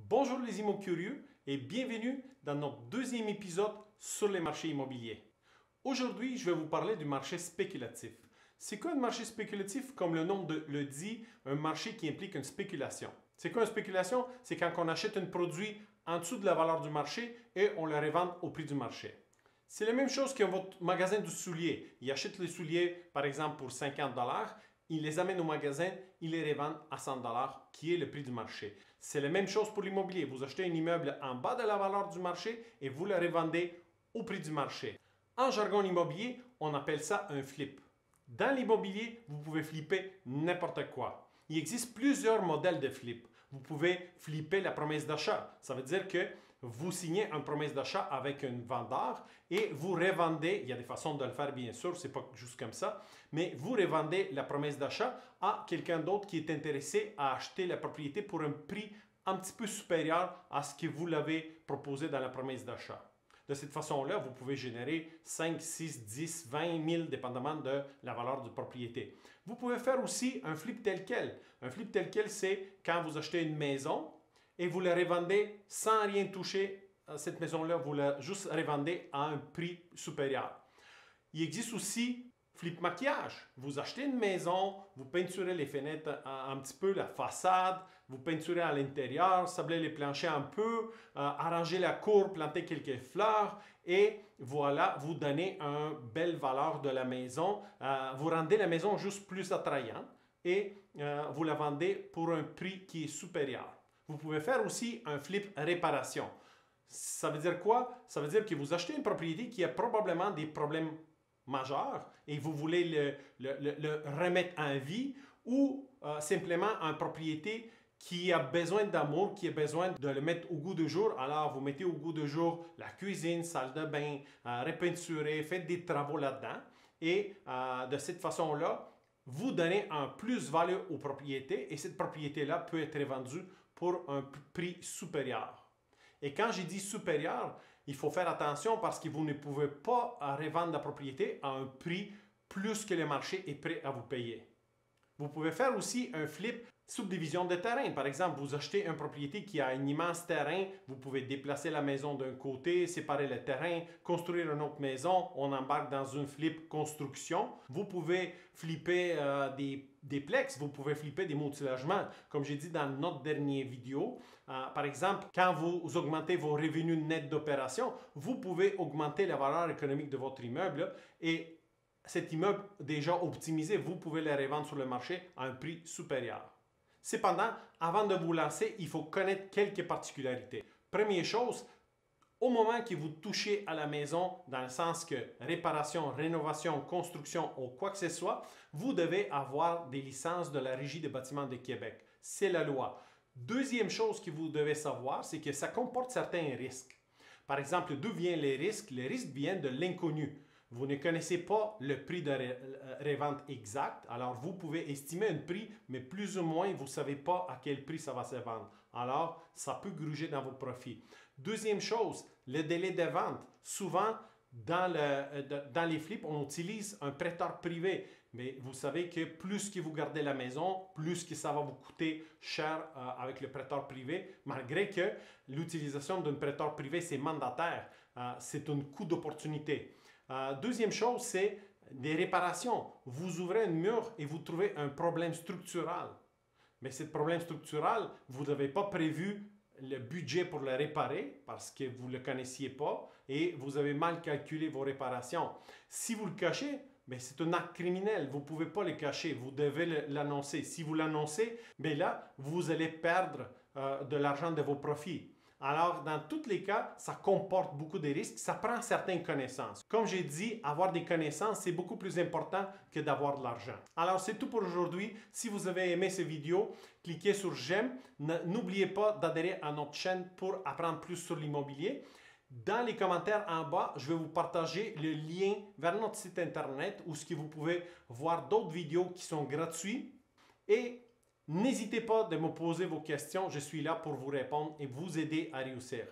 Bonjour les immo-curieux et bienvenue dans notre deuxième épisode sur les marchés immobiliers. Aujourd'hui, je vais vous parler du marché spéculatif. C'est quoi un marché spéculatif? Comme le nom le dit, un marché qui implique une spéculation. C'est quoi une spéculation? C'est quand on achète un produit en dessous de la valeur du marché et on le revend au prix du marché. C'est la même chose que votre magasin de souliers. Il achète les souliers, par exemple, pour 50 $. Il les amène au magasin, il les revend à 100 $, qui est le prix du marché. C'est la même chose pour l'immobilier. Vous achetez un immeuble en bas de la valeur du marché et vous le revendez au prix du marché. En jargon immobilier, on appelle ça un flip. Dans l'immobilier, vous pouvez flipper n'importe quoi. Il existe plusieurs modèles de flip. Vous pouvez flipper la promesse d'achat. Ça veut dire que vous signez une promesse d'achat avec un vendeur et vous revendez, il y a des façons de le faire bien sûr, c'est pas juste comme ça, mais vous revendez la promesse d'achat à quelqu'un d'autre qui est intéressé à acheter la propriété pour un prix un petit peu supérieur à ce que vous l'avez proposé dans la promesse d'achat. De cette façon-là, vous pouvez générer 5, 6, 10, 20 000, dépendamment de la valeur de propriété. Vous pouvez faire aussi un flip tel quel. Un flip tel quel, c'est quand vous achetez une maison et vous la revendez sans rien toucher à cette maison-là, vous la juste revendez à un prix supérieur. Il existe aussi flip maquillage. Vous achetez une maison, vous peinturez les fenêtres un petit peu, la façade, vous peinturez à l'intérieur, sablez les planchers un peu, arrangez la cour, plantez quelques fleurs et voilà, vous donnez une belle valeur de la maison. Vous rendez la maison juste plus attrayante et vous la vendez pour un prix qui est supérieur. Vous pouvez faire aussi un flip réparation. Ça veut dire quoi? Ça veut dire que vous achetez une propriété qui a probablement des problèmes majeurs et vous voulez le remettre en vie ou simplement une propriété qui a besoin d'amour, qui a besoin de le mettre au goût du jour. Alors, vous mettez au goût du jour la cuisine, salle de bain, repeinturez, faites des travaux là-dedans et de cette façon-là, vous donnez un plus-value aux propriétés et cette propriété-là peut être vendue pour un prix supérieur. Et quand j'ai dit supérieur, il faut faire attention parce que vous ne pouvez pas revendre la propriété à un prix plus que le marché est prêt à vous payer. Vous pouvez faire aussi un flip subdivision de terrain. Par exemple, vous achetez une propriété qui a un immense terrain, vous pouvez déplacer la maison d'un côté, séparer le terrain, construire une autre maison, on embarque dans une flip construction. Vous pouvez flipper des plex, vous pouvez flipper des multilogements. Comme j'ai dit dans notre dernière vidéo, par exemple, quand vous augmentez vos revenus nets d'opération, vous pouvez augmenter la valeur économique de votre immeuble et cet immeuble déjà optimisé, vous pouvez le revendre sur le marché à un prix supérieur. Cependant, avant de vous lancer, il faut connaître quelques particularités. Première chose, au moment que vous touchez à la maison, dans le sens que réparation, rénovation, construction ou quoi que ce soit, vous devez avoir des licences de la Régie des bâtiments de Québec. C'est la loi. Deuxième chose que vous devez savoir, c'est que ça comporte certains risques. Par exemple, d'où viennent les risques? Les risques viennent de l'inconnu. Vous ne connaissez pas le prix de revente exact, alors vous pouvez estimer un prix, mais plus ou moins, vous ne savez pas à quel prix ça va se vendre. Alors, ça peut gruger dans vos profits. Deuxième chose, le délai de vente. Souvent, dans les flips, on utilise un prêteur privé. Mais vous savez que plus que vous gardez la maison, plus que ça va vous coûter cher avec le prêteur privé, malgré que l'utilisation d'un prêteur privé, c'est mandataire. C'est un coût d'opportunité. Deuxième chose, c'est des réparations. Vous ouvrez un mur et vous trouvez un problème structural. Mais ce problème structural, vous n'avez pas prévu le budget pour le réparer parce que vous ne le connaissiez pas et vous avez mal calculé vos réparations. Si vous le cachez, c'est un acte criminel. Vous ne pouvez pas le cacher. Vous devez l'annoncer. Si vous l'annoncez, là, vous allez perdre de l'argent de vos profits. Alors, dans tous les cas, ça comporte beaucoup de risques. Ça prend certaines connaissances. Comme j'ai dit, avoir des connaissances, c'est beaucoup plus important que d'avoir de l'argent. Alors, c'est tout pour aujourd'hui. Si vous avez aimé cette vidéo, cliquez sur j'aime. N'oubliez pas d'adhérer à notre chaîne pour apprendre plus sur l'immobilier. Dans les commentaires en bas, je vais vous partager le lien vers notre site internet où vous pouvez voir d'autres vidéos qui sont gratuites. Et n'hésitez pas de me poser vos questions. Je suis là pour vous répondre et vous aider à réussir.